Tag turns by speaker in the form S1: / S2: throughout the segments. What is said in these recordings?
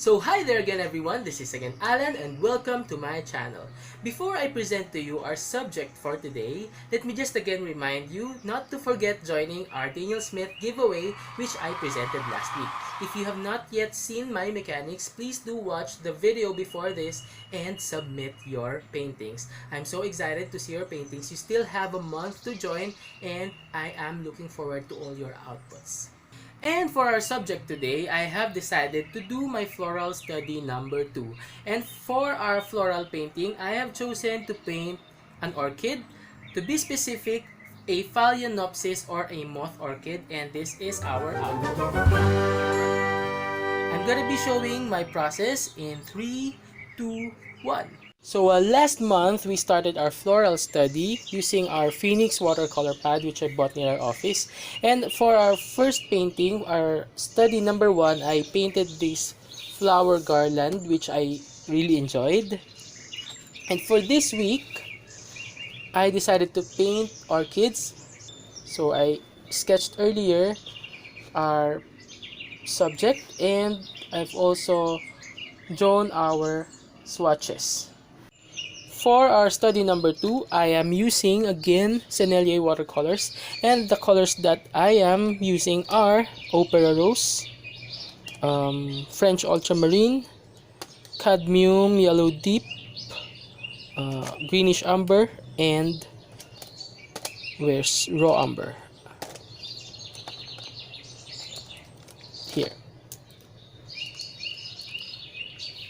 S1: So hi there again everyone, this is again Allan and welcome to my channel. Before I present to you our subject for today, let me just again remind you not to forget joining our Daniel Smith giveaway which I presented last week. If you have not yet seen my mechanics, please do watch the video before this and submit your paintings. I'm so excited to see your paintings. You still have a month to join and I am looking forward to all your outputs. And for our subject today, I have decided to do my floral study number 2. And for our floral painting, I have chosen to paint an orchid. To be specific, a phalaenopsis or a moth orchid, and this is our output. I'm gonna be showing my process in 3, 2, 1. So last month, we started our floral study using our Phoenix watercolor pad which I bought near our office. And for our first painting, our study number 1, I painted this flower garland which I really enjoyed. And for this week, I decided to paint orchids. So I sketched earlier our subject and I've also drawn our swatches. For our study number 2, I am using again Sennelier watercolors, and the colors that I am using are Opera Rose, French Ultramarine, Cadmium Yellow Deep, Greenish Umber, and where's Raw Umber? Here.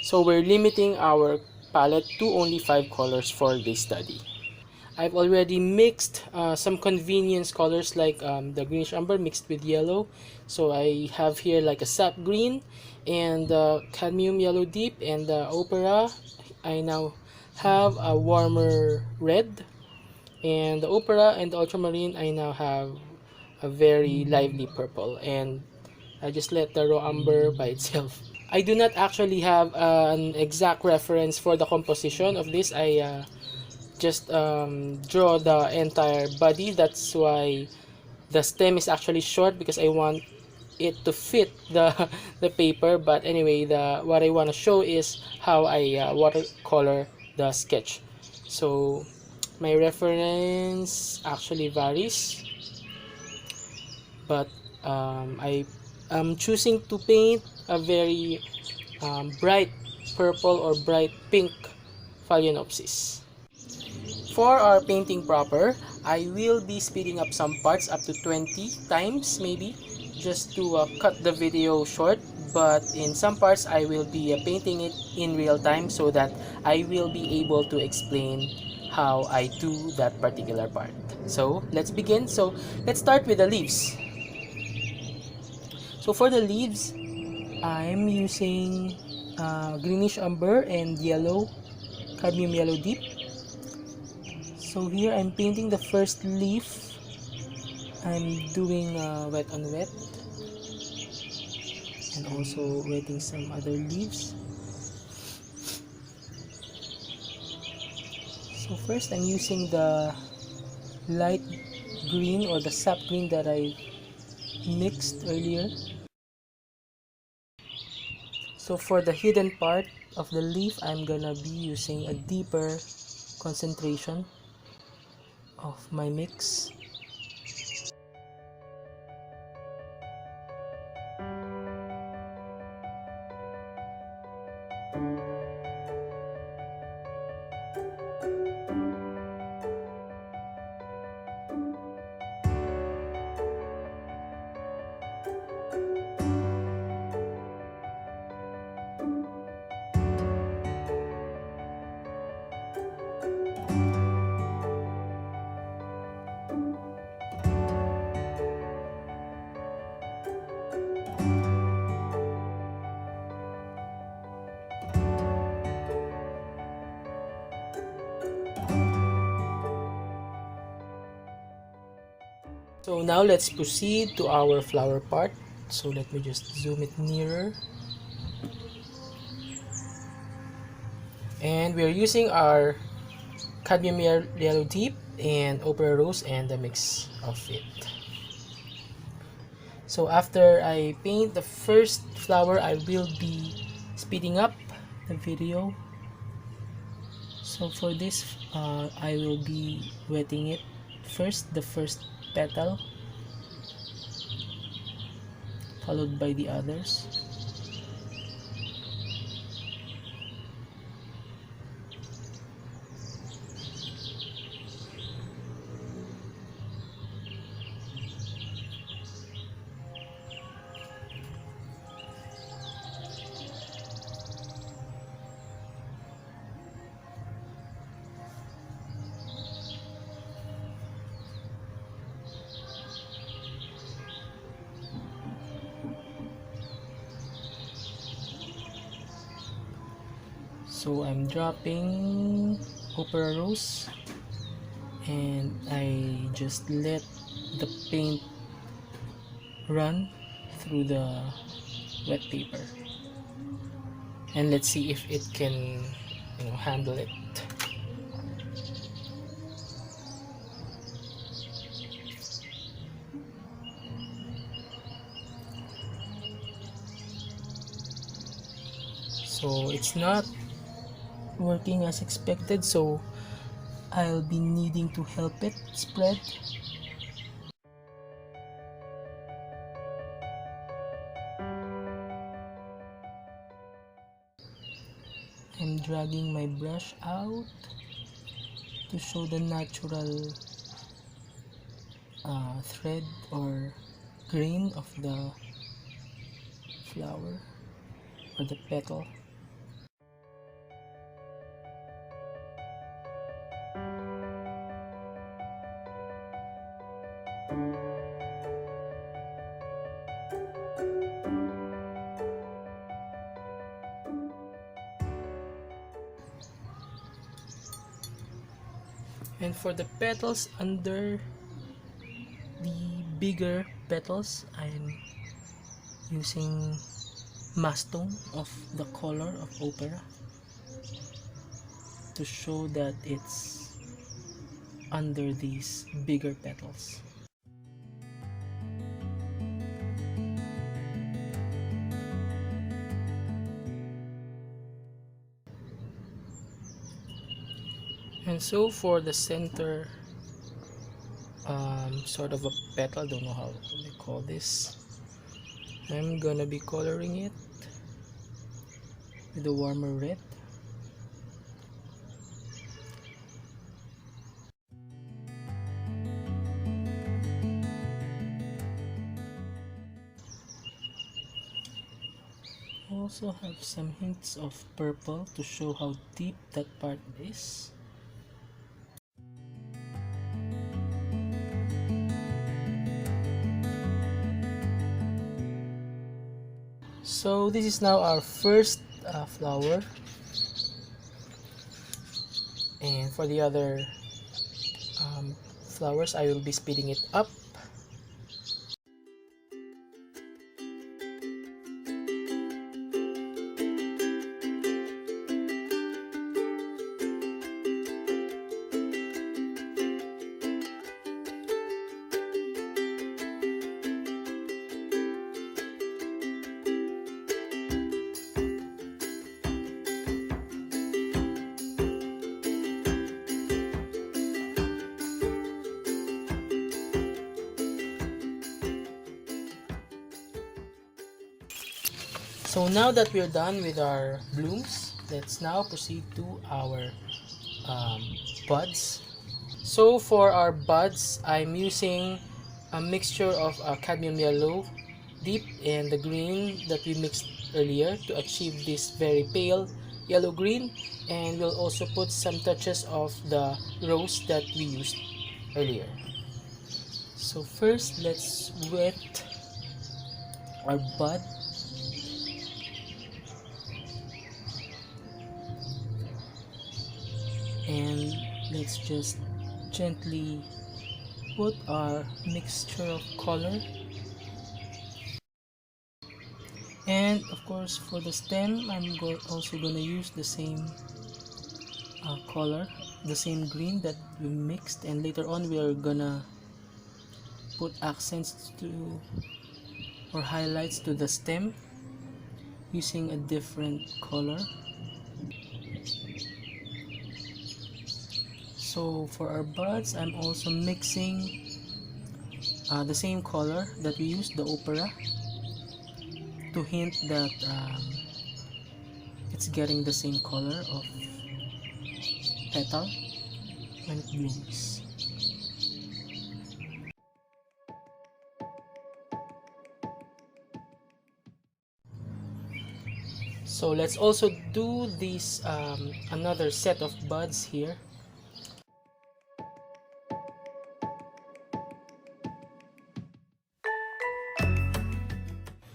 S1: So we're limiting our palette to only 5 colors for this study. I've already mixed some convenience colors like the greenish umber mixed with yellow. So I have here like a sap green and cadmium yellow deep, and the opera I now have a warmer red, and the opera and the ultramarine I now have a very lively purple, and I just let the raw umber by itself. I do not actually have an exact reference for the composition of this. I just draw the entire body. That's why the stem is actually short, because I want it to fit the the paper. But anyway, what I want to show is how I watercolor the sketch. So my reference actually varies, but I am choosing to paint a very bright purple or bright pink phalaenopsis. For our painting proper, I will be speeding up some parts up to 20 times maybe, just to cut the video short, but in some parts I will be painting it in real time so that I will be able to explain how I do that particular part. So let's begin. So let's start with the leaves. So for the leaves, I'm using greenish umber and yellow, cadmium yellow deep. So here I'm painting the first leaf. I'm doing wet on wet and also wetting some other leaves. So first I'm using the light green or the sap green that I mixed earlier. So for the hidden part of the leaf, I'm gonna be using a deeper concentration of my mix. So now let's proceed to our flower part. So let me just zoom it nearer. And we're using our cadmium yellow deep and opera rose and the mix of it. So after I paint the first flower, I will be speeding up the video. So for this, I will be wetting it first, the first petal, followed by the others. So I'm dropping Opera Rose, and I just let the paint run through the wet paper, and let's see if it can, handle it. So it's not working as expected, so I'll be needing to help it spread. I'm dragging my brush out to show the natural thread or grain of the flower or the petal. And for the petals under the bigger petals, I'm using mastone of the color of Opera to show that it's under these bigger petals. And so for the center sort of a petal, don't know how they call this, I'm gonna be coloring it with a warmer red. I also have some hints of purple to show how deep that part is. So this is now our first flower, and for the other flowers I will be speeding it up. So now that we're done with our blooms, let's now proceed to our buds. So for our buds, I'm using a mixture of cadmium yellow deep and the green that we mixed earlier to achieve this very pale yellow green, and we'll also put some touches of the rose that we used earlier. So first, let's wet our bud. And let's just gently put our mixture of color, and of course for the stem I'm also gonna use the same color, the same green that we mixed, and later on we are gonna put accents to or highlights to the stem using a different color. So for our buds, I'm also mixing the same color that we used, the opera, to hint that it's getting the same color of petal when it blooms. So let's also do this another set of buds here.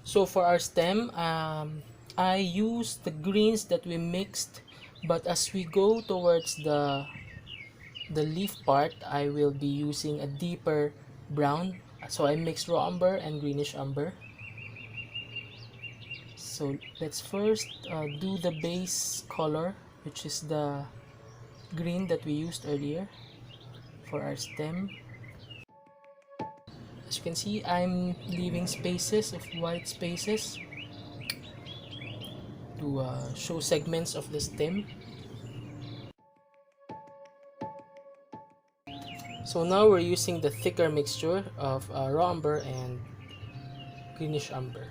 S1: So for our stem, I used the greens that we mixed, but as we go towards the leaf part, I will be using a deeper brown. So I mixed raw umber and greenish umber. So let's first do the base color, which is the green that we used earlier for our stem. As you can see, I'm leaving spaces of white spaces to show segments of the stem. So now we're using the thicker mixture of raw umber and greenish umber.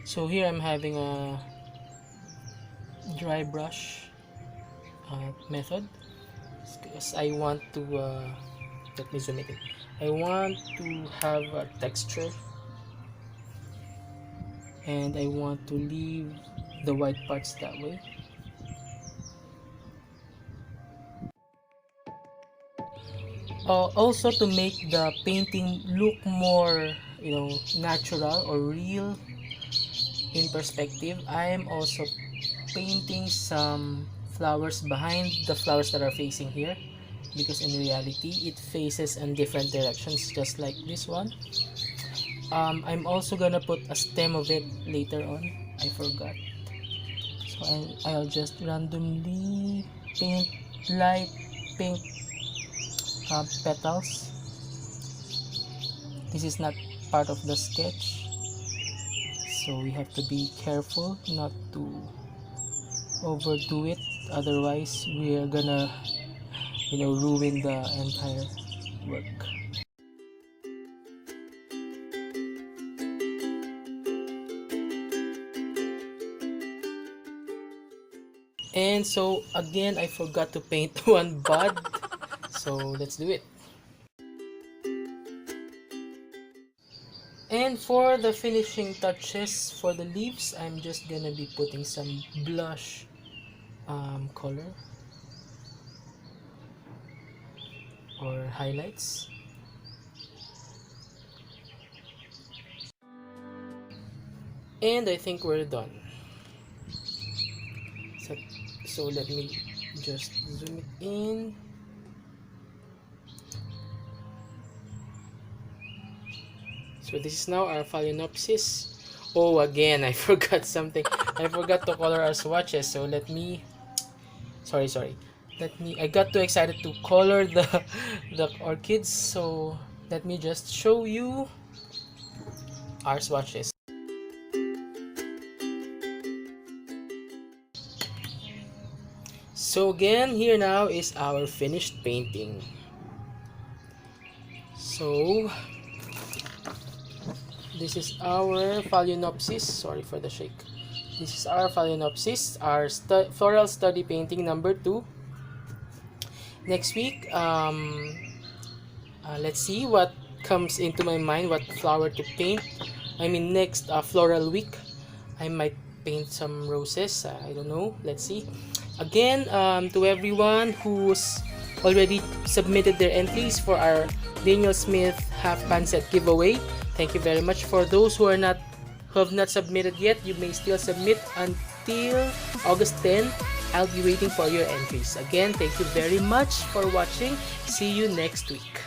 S1: So here I'm having a dry brush method because I want to let me zoom it in. I want to have a texture and I want to leave the white parts that way. Also to make the painting look more, natural or real in perspective, I am also painting some flowers behind the flowers that are facing here, because in reality it faces in different directions, just like this one. I'm also gonna put a stem of it later on. I forgot, so I'll just randomly paint light pink petals. This is not part of the sketch, so we have to be careful not to overdo it, otherwise we are gonna ruin the entire work. And so again, I forgot to paint one bud, so let's do it. And for the finishing touches for the leaves, I'm just gonna be putting some blush color or highlights. And I think we're done. So let me just zoom it in. So this is now our Phalaenopsis. Oh, again, I forgot something. I forgot to color our swatches. So let me, sorry. I got too excited to color the orchids. So let me just show you our swatches. So again, here now is our finished painting. So this is our Phalaenopsis. Sorry for the shake. This is our Phalaenopsis, our floral study painting number 2. Next week, let's see what comes into my mind, what flower to paint. Next floral week, I might paint some roses. I don't know. Let's see. Again, to everyone who's already submitted their entries for our Daniel Smith half pan set giveaway, thank you very much. For those who have not submitted yet, you may still submit until August 10. I'll be waiting for your entries. Again, thank you very much for watching. See you next week.